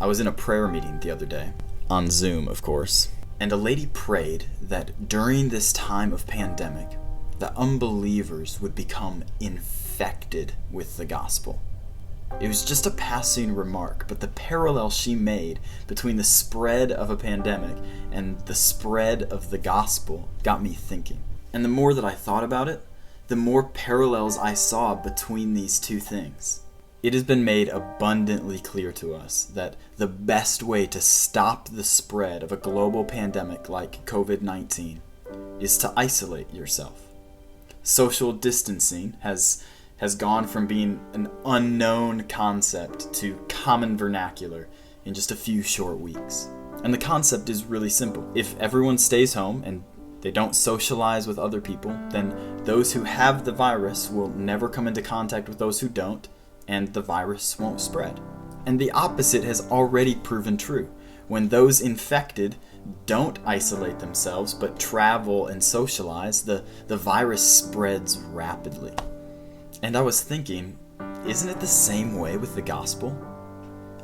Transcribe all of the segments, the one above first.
I was in a prayer meeting the other day, on Zoom, of course, and a lady prayed that during this time of pandemic, the unbelievers would become infected with the gospel. It was just a passing remark, but the parallel she made between the spread of a pandemic and the spread of the gospel got me thinking. And the more that I thought about it, the more parallels I saw between these two things. It has been made abundantly clear to us that the best way to stop the spread of a global pandemic like COVID-19 is to isolate yourself. Social distancing has gone from being an unknown concept to common vernacular in just a few short weeks. And the concept is really simple. If everyone stays home and they don't socialize with other people, then those who have the virus will never come into contact with those who don't, and the virus won't spread. And the opposite has already proven true. When those infected don't isolate themselves but travel and socialize, the virus spreads rapidly. And I was thinking, isn't it the same way with the gospel?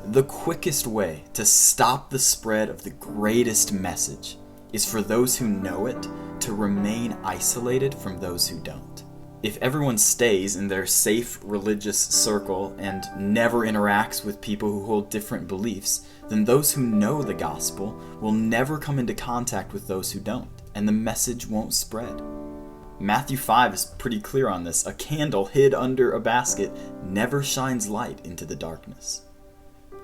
The quickest way to stop the spread of the greatest message is for those who know it to remain isolated from those who don't. If everyone stays in their safe religious circle and never interacts with people who hold different beliefs, then those who know the gospel will never come into contact with those who don't, and the message won't spread. Matthew 5 is pretty clear on this. A candle hid under a basket never shines light into the darkness.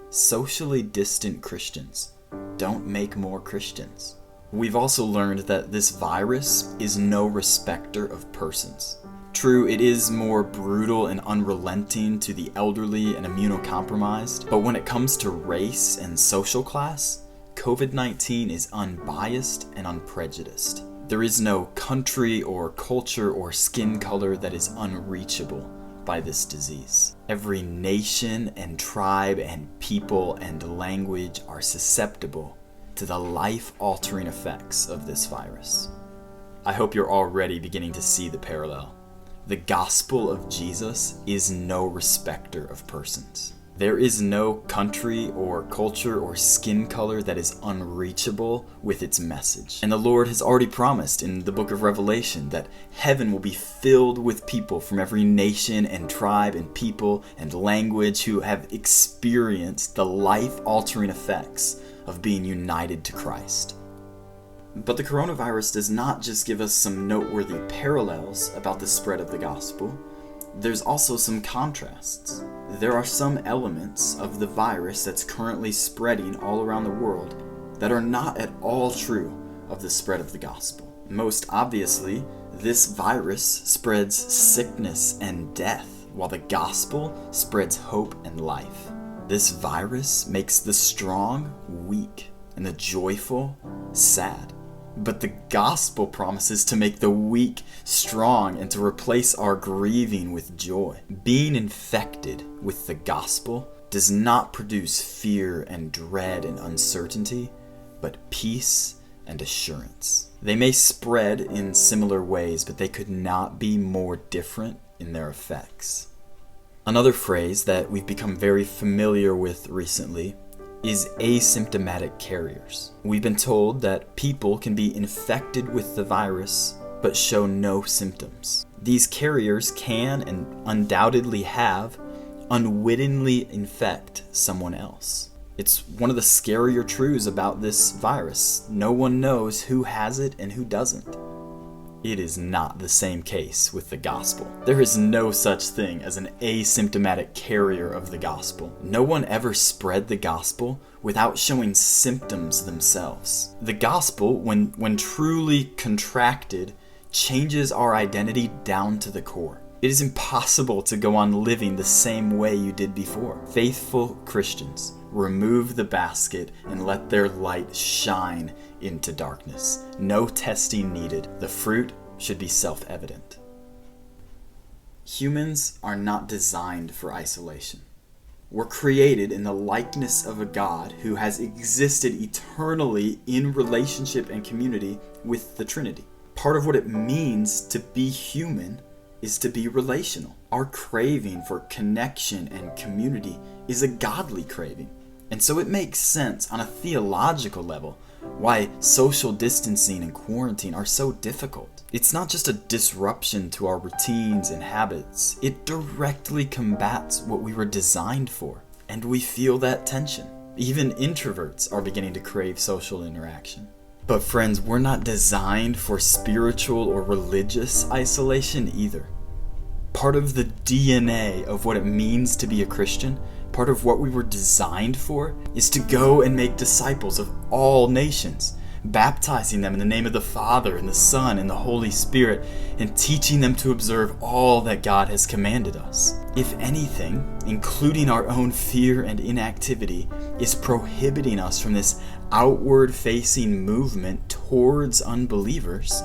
Socially distant Christians don't make more Christians. We've also learned that this virus is no respecter of persons. True, it is more brutal and unrelenting to the elderly and immunocompromised, but when it comes to race and social class, COVID-19 is unbiased and unprejudiced. There is no country or culture or skin color that is unreachable by this disease. Every nation and tribe and people and language are susceptible to the life-altering effects of this virus. I hope you're already beginning to see the parallel. The gospel of Jesus is no respecter of persons. There is no country or culture or skin color that is unreachable with its message. And the Lord has already promised in the book of Revelation that heaven will be filled with people from every nation and tribe and people and language who have experienced the life-altering effects of being united to Christ. But the coronavirus does not just give us some noteworthy parallels about the spread of the gospel. There's also some contrasts. There are some elements of the virus that's currently spreading all around the world that are not at all true of the spread of the gospel. Most obviously, this virus spreads sickness and death, while the gospel spreads hope and life. This virus makes the strong weak and the joyful sad. But the gospel promises to make the weak strong and to replace our grieving with joy. Being infected with the gospel does not produce fear and dread and uncertainty, but peace and assurance. They may spread in similar ways, but they could not be more different in their effects. Another phrase that we've become very familiar with recently is asymptomatic carriers. We've been told that people can be infected with the virus but show no symptoms. These carriers can and undoubtedly have unwittingly infect someone else. It's one of the scarier truths about this virus. No one knows who has it and who doesn't. It is not the same case with the gospel. There is no such thing as an asymptomatic carrier of the gospel. No one ever spread the gospel without showing symptoms themselves. The gospel, when truly contracted, changes our identity down to the core. It is impossible to go on living the same way you did before. Faithful Christians remove the basket and let their light shine into darkness. No testing needed. The fruit should be self-evident. Humans are not designed for isolation. We're created in the likeness of a God who has existed eternally in relationship and community with the Trinity. Part of what it means to be human is to be relational. Our craving for connection and community is a godly craving. And so it makes sense on a theological level why social distancing and quarantine are so difficult. It's not just a disruption to our routines and habits, it directly combats what we were designed for. And we feel that tension. Even introverts are beginning to crave social interaction. But friends, we're not designed for spiritual or religious isolation either. Part of the DNA of what it means to be a Christian, part of what we were designed for, is to go and make disciples of all nations, baptizing them in the name of the Father and the Son and the Holy Spirit, and teaching them to observe all that God has commanded us. If anything, including our own fear and inactivity, is prohibiting us from this outward-facing movement towards unbelievers,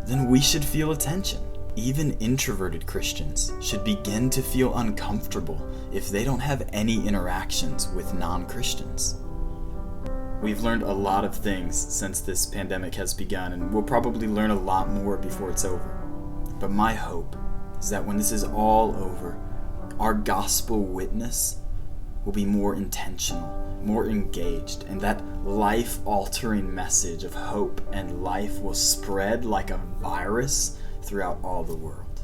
then we should feel a tension. Even introverted Christians should begin to feel uncomfortable if they don't have any interactions with non-Christians. We've learned a lot of things since this pandemic has begun, and we'll probably learn a lot more before it's over. But my hope is that when this is all over, our gospel witness will be more intentional, more engaged, and that life-altering message of hope and life will spread like a virus throughout all the world.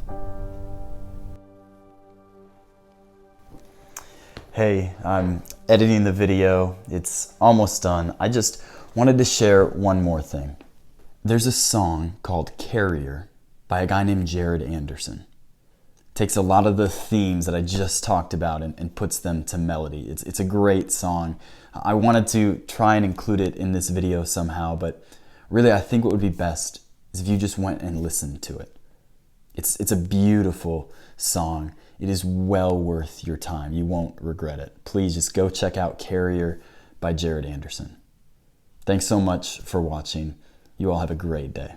Hey, I'm editing the video. It's almost done. I just wanted to share one more thing. There's a song called Carrier by a guy named Jared Anderson. Takes a lot of the themes that I just talked about and puts them to melody. It's a great song. I wanted to try and include it in this video somehow, but really I think what would be best is if you just went and listened to it. It's a beautiful song. It is well worth your time. You won't regret it. Please just go check out Carrier by Jared Anderson. Thanks so much for watching. You all have a great day.